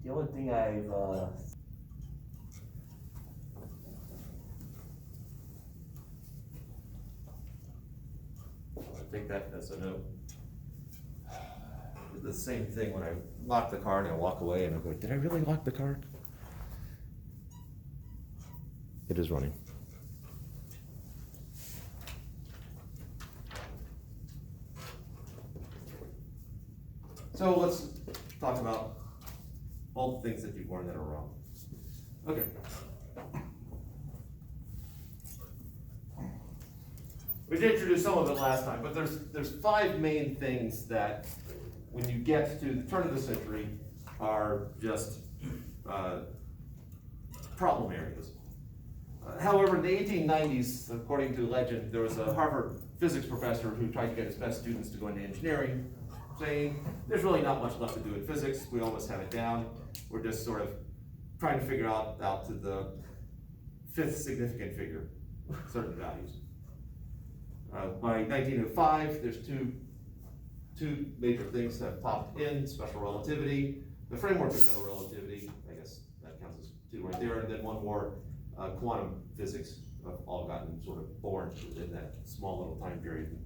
The only thing I've I'll take that as a note. The same thing when I lock the car and I walk away and I go, did I really lock the car? It is running. So let's talk about all the things that you've learned that are wrong. Okay. We did introduce some of it last time, but there's 5 main things that, when you get to the turn of the century, are just problem areas. However, in the 1890s, according to legend, there was a Harvard physics professor who tried to get his best students to go into engineering, saying, there's really not much left to do in physics, we almost have it down, we're just sort of trying to figure out to the 5th significant figure, certain values. By 1905, there's two major things that have popped in: special relativity, the framework of general relativity, I guess that counts as 2 right there, and then one more, quantum physics, have all gotten sort of born within that small little time period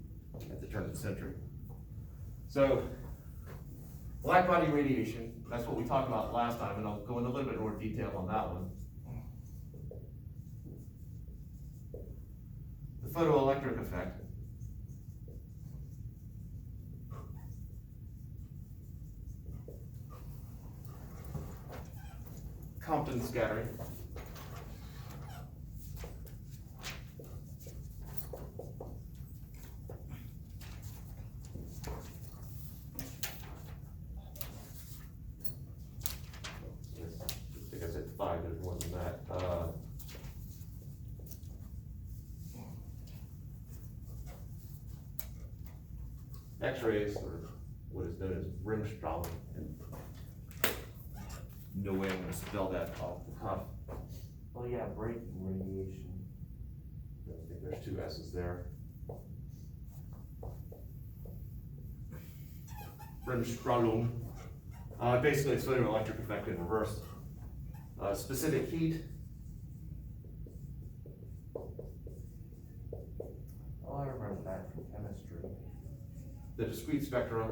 at the turn of the century. So, black body radiation, that's what we talked about last time, and I'll go into a little bit more detail on that one. The photoelectric effect. Pelton scattering. I think I said 5, there's more than that. X-rays, or what is known as Rimstrahlung. No way I'm going to spell that off the cuff. oh yeah, breaking radiation. I think there's 2 S's there. Rimstrahlung. Basically, it's photoelectric effect in reverse. Specific heat. Oh, I remember that from chemistry. The discrete spectra.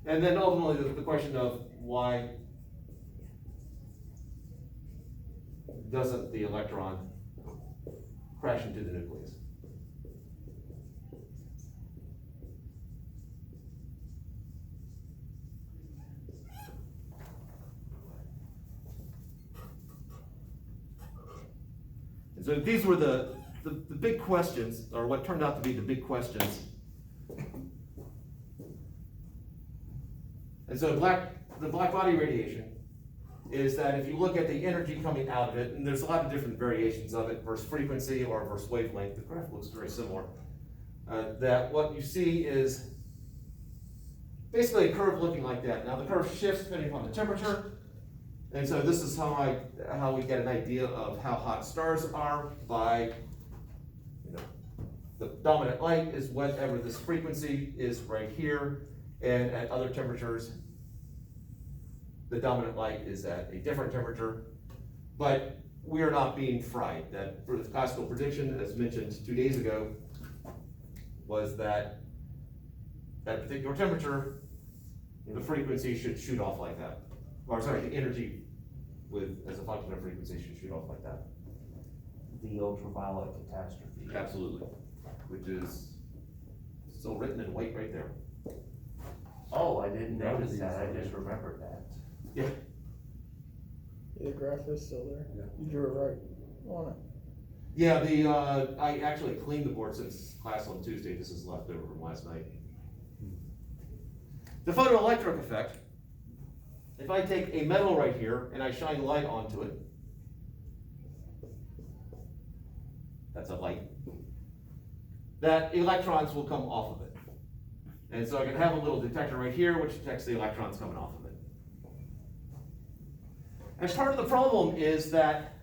And then ultimately the question of why doesn't the electron crash into the nucleus? And so these were the big questions, or what turned out to be the big questions. And so the black body radiation is that if you look at the energy coming out of it, and there's a lot of different variations of it versus frequency or versus wavelength, the graph looks very similar, that what you see is basically a curve looking like that. Now the curve shifts depending upon the temperature, and so this is how we get an idea of how hot stars are by, the dominant light is whatever this frequency is right here, and at other temperatures, the dominant light is at a different temperature, but we are not being fried. That for the classical prediction, as mentioned 2 days ago, was that at a particular temperature, the frequency should shoot off like that. Or sorry, the energy as a function of frequency should shoot off like that. The ultraviolet catastrophe. Absolutely, which is still written in white right there. Oh, I didn't notice that, I just remembered that. Yeah. The graph is still there. Yeah. You drew it right on it. Yeah, I actually cleaned the board since class on Tuesday. This is left over from last night. The photoelectric effect. If I take a metal right here and I shine light onto it, that's a light, that electrons will come off of it. And so I can have a little detector right here which detects the electrons coming off of it. And part of the problem is that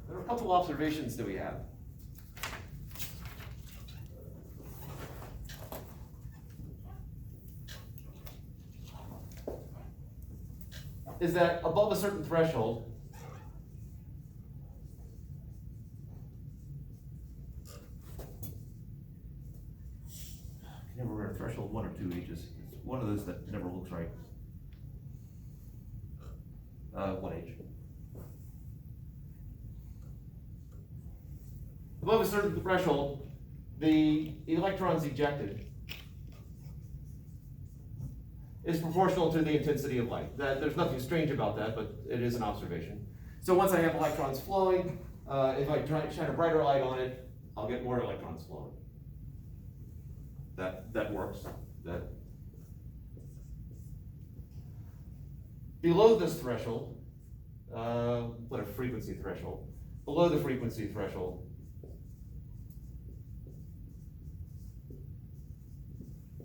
there are a couple observations that we have. is that above a certain threshold, I can never remember threshold 1 or 2 H's. It's one of those that never looks right. 1 H. Above a certain threshold, the electrons ejected is proportional to the intensity of light. There's nothing strange about that, but it is an observation. So once I have electrons flowing, if I try to shine a brighter light on it, I'll get more electrons flowing. That works. Below this threshold, what a frequency threshold. Below the frequency threshold,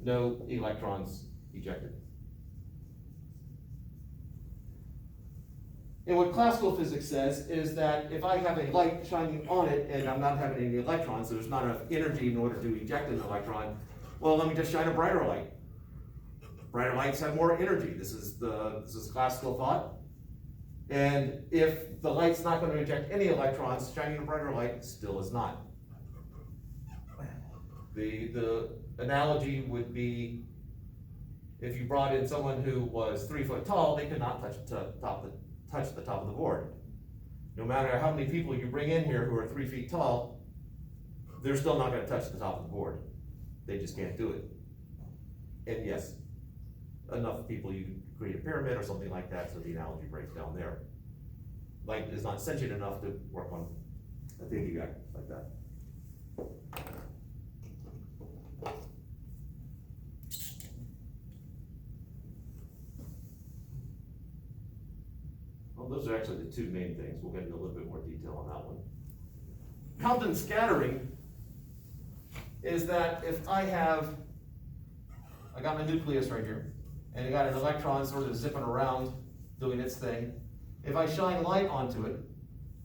no electrons ejected. And what classical physics says is that if I have a light shining on it and I'm not having any electrons, so there's not enough energy in order to eject an electron, well, let me just shine a brighter light. Brighter lights have more energy. This is classical thought. And if the light's not going to eject any electrons, shining a brighter light still is not. The analogy would be if you brought in someone who was 3 foot tall, they could not touch the top of the board. No matter how many people you bring in here who are 3 feet tall, they're still not going to touch the top of the board. They just can't do it. And yes, enough people, you create a pyramid or something like that, so the analogy breaks down there. Light is not sentient enough to work on a piggyback like that. Well, those are actually the 2 main things. We'll get into a little bit more detail on that one. Pelton scattering is that if I got my nucleus right here, and I got an electron sort of zipping around doing its thing. If I shine light onto it,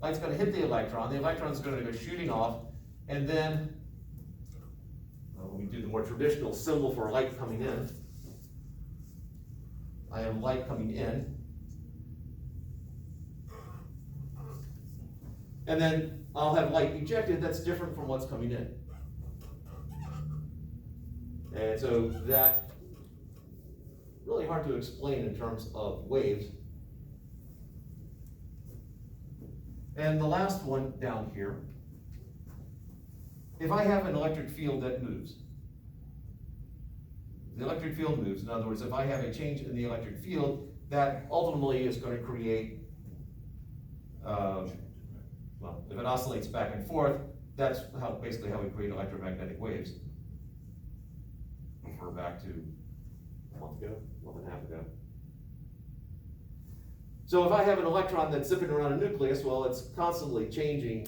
light's going to hit the electron's going to go shooting off, and then we do the more traditional symbol for light coming in. I have light coming in. And then I'll have light ejected that's different from what's coming in. And so that really hard to explain in terms of waves. And the last one down here, if I have an electric field that moves, the electric field moves. In other words, if I have a change in the electric field, that ultimately is going to create, well, if it oscillates back and forth, that's basically how we create electromagnetic waves. Refer back to a month and a half ago. So if I have an electron that's zipping around a nucleus, well, it's constantly changing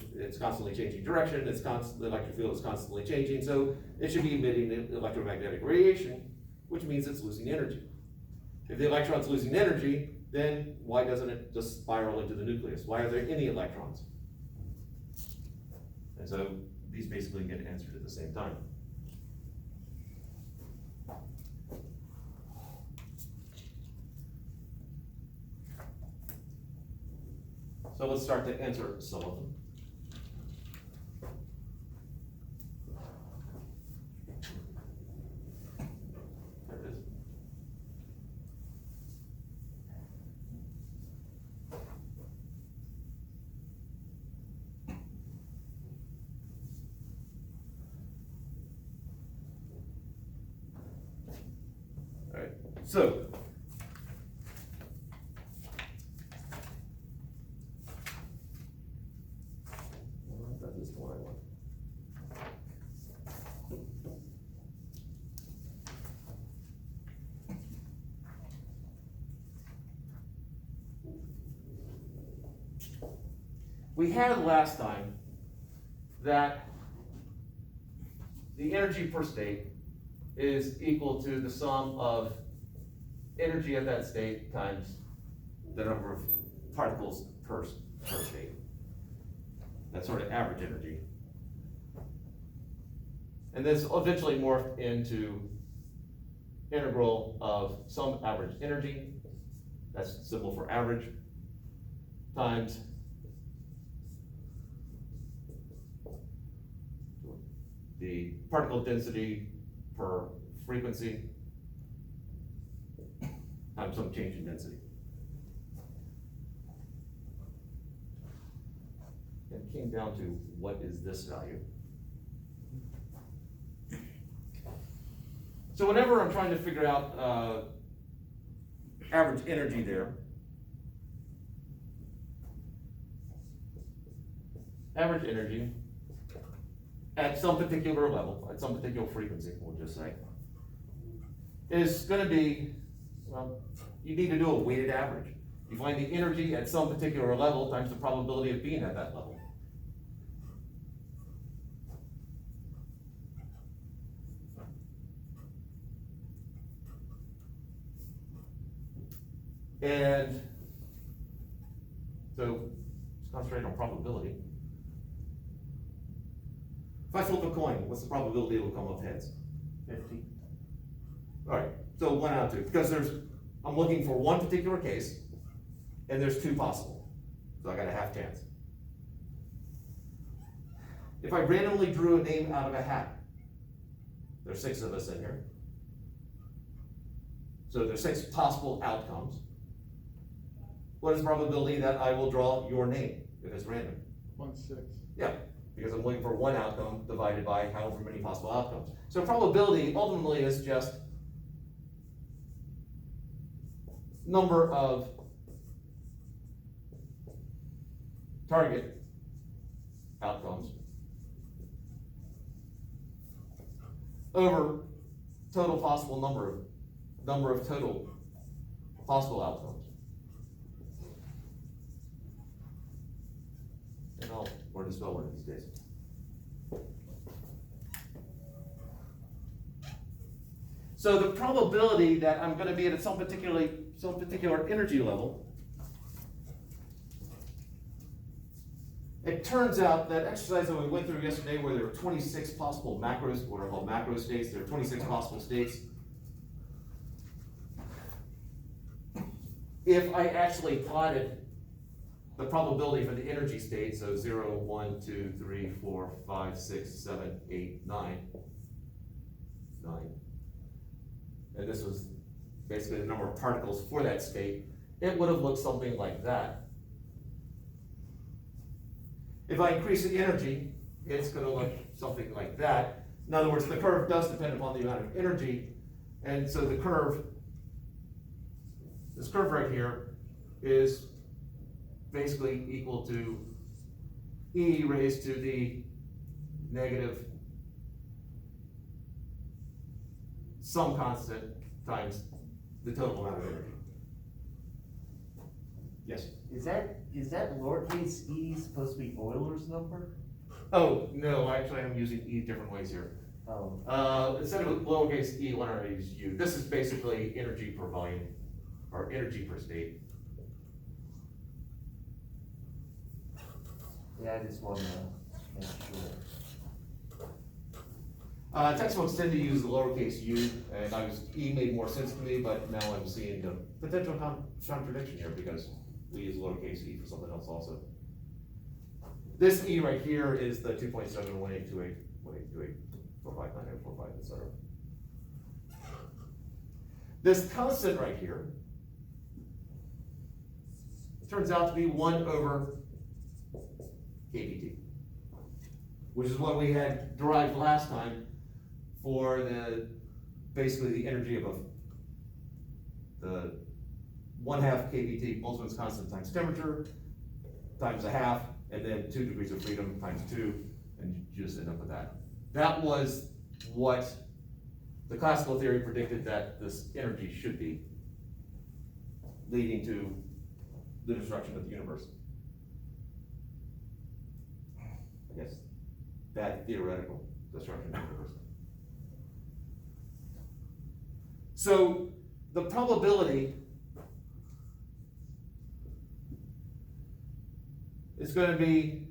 direction, the electric field is constantly changing, so it should be emitting electromagnetic radiation, which means it's losing energy. If the electron's losing energy, then why doesn't it just spiral into the nucleus? Why are there any electrons? And so these basically get answered at the same time. So let's start to answer some of them. There it is. All right, so we had last time that the energy per state is equal to the sum of energy at that state times the number of particles per state. That's sort of average energy. And this eventually morphed into integral of some average energy that's symbol for average, times the particle density per frequency times some change in density. And it came down to what is this value? So whenever I'm trying to figure out average energy there, average energy at some particular level, at some particular frequency, we'll just say, is going to be, well, you need to do a weighted average. You find the energy at some particular level times the probability of being at that level. And so let's concentrate on probability. If I flip a coin, what's the probability it will come up heads? 50. All right, so 1 out of 2, because I'm looking for one particular case, and there's 2 possible, so I got a half chance. If I randomly drew a name out of a hat, there's 6 of us in here, so there's 6 possible outcomes. What is the probability that I will draw your name if it's random? 1/6. Yeah, because I'm looking for one outcome divided by however many possible outcomes. So probability ultimately is just number of target outcomes over total possible number of total possible outcomes. And I'll learn to spell one of these days. So the probability that I'm going to be at some particular energy level, it turns out that exercise that we went through yesterday where there were 26 possible macros, what are called macro states, there are 26 possible states. If I actually plotted the probability for the energy state, so 0, 1, 2, 3, 4, 5, 6, 7, 8, 9, and this was basically the number of particles for that state, it would have looked something like that. If I increase the energy, it's going to look something like that. In other words, the curve does depend upon the amount of energy, and so the curve, this curve right here, is basically equal to E raised to the negative some constant times the total amount of energy. Yes? Is that lowercase e supposed to be Euler's number? Oh, no, actually I'm using E different ways here. Oh. Instead of lowercase e, why don't I use U? This is basically energy per volume, or energy per state. Yeah, I just want to make sure. Textbooks tend to use the lowercase u, and E made more sense to me, but now I'm seeing the potential contradiction here because we use lowercase e for something else also. This E right here is the 2.7, 1828, 1828, 459, 45, etc. This constant right here turns out to be 1 over kBT, which is what we had derived last time for basically the energy of the 1/2 kBT, Boltzmann's constant times temperature, times a half, and then 2 degrees of freedom times 2, and you just end up with that. That was what the classical theory predicted that this energy should be, leading to the destruction of the universe. I guess that theoretical destruction of the universe. So the probability is going to be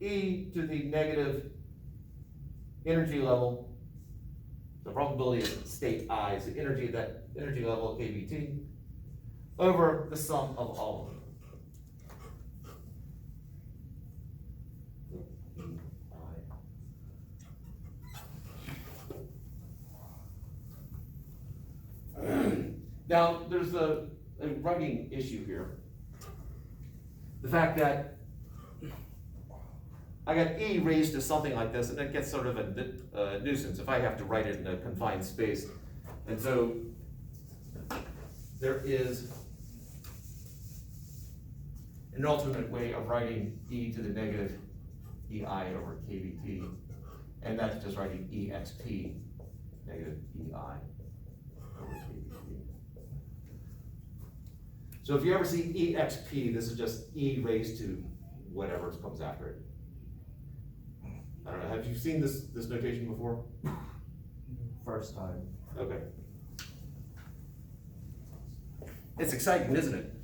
e to the negative energy level. The probability of state I is the energy of that energy level, kBT, over the sum of all of them. Now, there's a writing issue here. The fact that I got E raised to something like this, and it gets sort of a nuisance if I have to write it in a confined space. And so there is an alternate way of writing E to the negative EI over KBT, and that's just writing EXP negative EI over KBT. So if you ever see EXP, this is just E raised to whatever comes after it. I don't know, have you seen this notation before? First time. Okay. It's exciting, isn't it?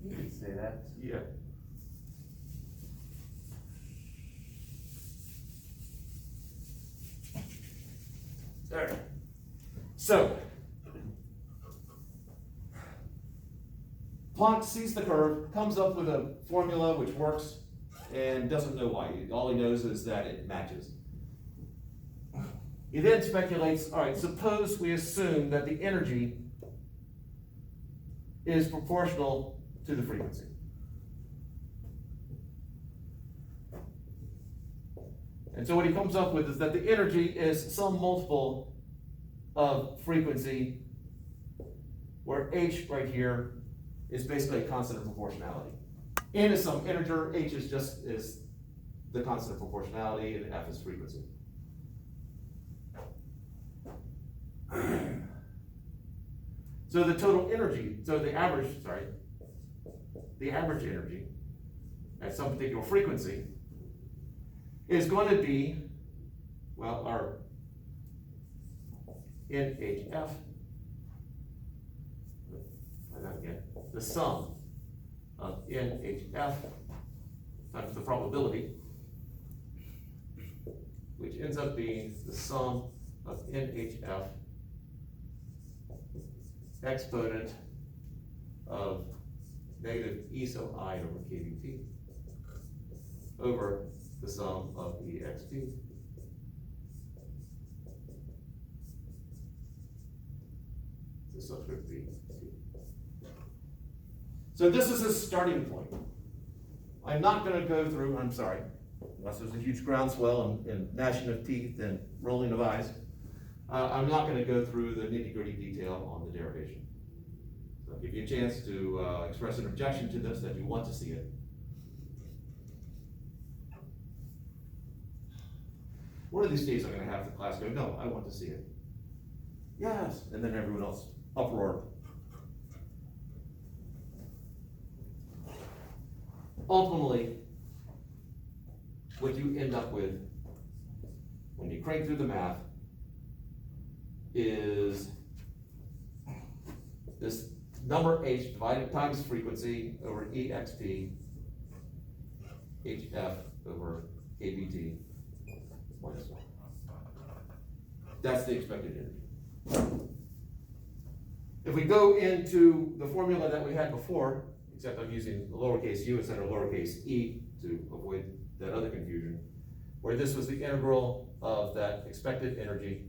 You could say that. Yeah. There. So, Planck sees the curve, comes up with a formula which works, and doesn't know why. All he knows is that it matches. He then speculates, all right, suppose we assume that the energy is proportional to the frequency. And so what he comes up with is that the energy is some multiple of frequency, where h right here is basically a constant of proportionality. N is some integer, h is the constant of proportionality, and f is frequency. So the total energy, the average energy at some particular frequency is going to be, well, our NHF, again, the sum of NHF times the probability, which ends up being the sum of NHF exponent of negative E sub I over KBT over the sum of EXP the subscript B. So this is a starting point. I'm not going to go through, I'm sorry, unless there's a huge groundswell and gnashing of teeth and rolling of eyes, I'm not going to go through the nitty-gritty detail on the derivation. So I'll give you a chance to express an objection to this, that you want to see it. One of these days I'm going to have the class go, no, I want to see it. Yes, and then everyone else uproar. Ultimately, what you end up with when you crank through the math is this number h divided times frequency over exp hf over abt minus 1. That's the expected energy. If we go into the formula that we had before, except I'm using lowercase u instead of lowercase e to avoid that other confusion, where this was the integral of that expected energy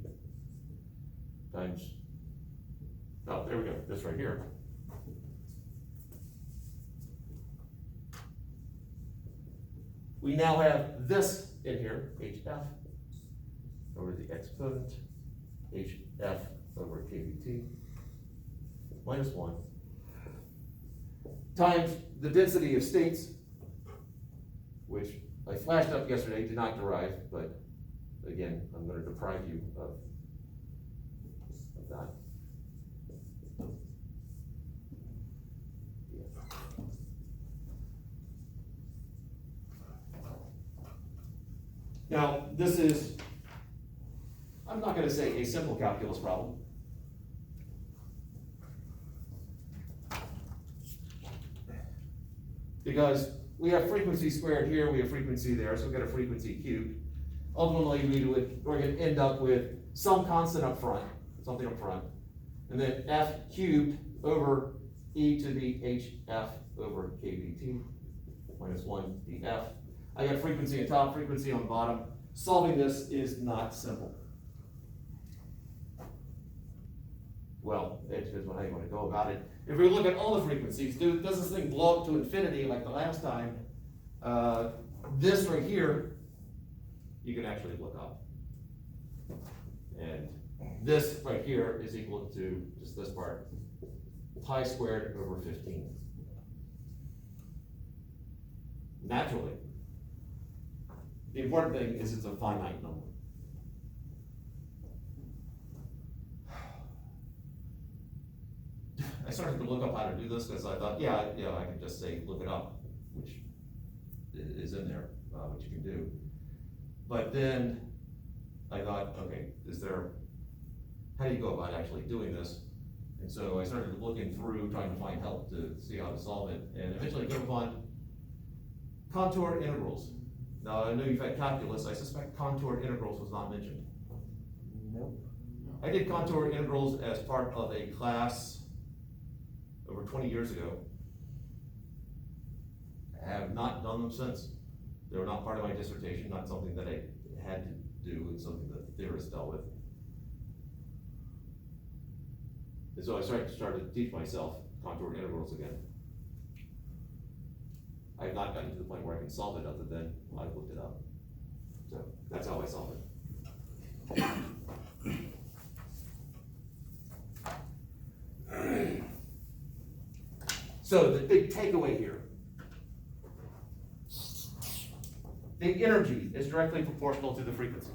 times, oh, there we go, this right here. We now have this in here, hf over the exponent, hf over kBt minus 1, times the density of states, which I flashed up yesterday, did not derive, but again, I'm going to deprive you of that. Now, this is, I'm not going to say a simple calculus problem. Because we have frequency squared here, we have frequency there, so we've got a frequency cubed. Ultimately, we're going to end up with some constant up front, something up front, And then F cubed over e to the hf over kBt minus 1 df. I got frequency on top, frequency on bottom. Solving this is not simple. Well, it depends on how you want to go about it. If we look at all the frequencies, does this thing blow up to infinity like the last time? This right here, you can actually look up. And this right here is equal to just this part, pi squared over 15. Naturally. The important thing is it's a finite number. I started to look up how to do this because I thought, yeah, I can just say look it up, which is in there, which you can do. But then I thought, okay, how do you go about actually doing this? And so I started looking through, trying to find help to see how to solve it, and eventually came upon contour integrals. Now, I know you've had calculus. I suspect contour integrals was not mentioned. Nope. I did contour integrals as part of a class over 20 years ago. I have not done them since. They were not part of my dissertation, not something that I had to do. It's something that theorists dealt with. And so I started to teach myself contour integrals again. I have not gotten to the point where I can solve it other than I've looked it up. So that's how I solve it. So the big takeaway here, the energy is directly proportional to the frequency.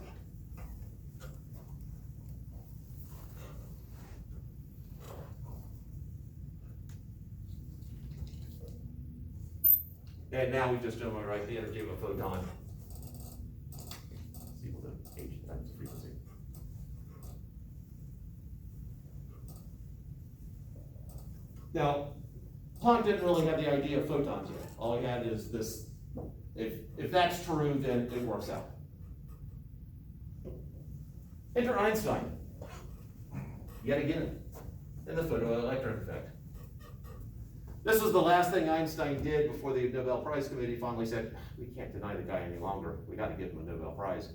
And now we just generally write the energy of a photon is equal to h times the frequency. Now, Planck didn't really have the idea of photons yet. All he had is this, if that's true, then it works out. Enter Einstein, yet again, in the photoelectric effect. This was the last thing Einstein did before the Nobel Prize Committee finally said, we can't deny the guy any longer. We got to give him a Nobel Prize.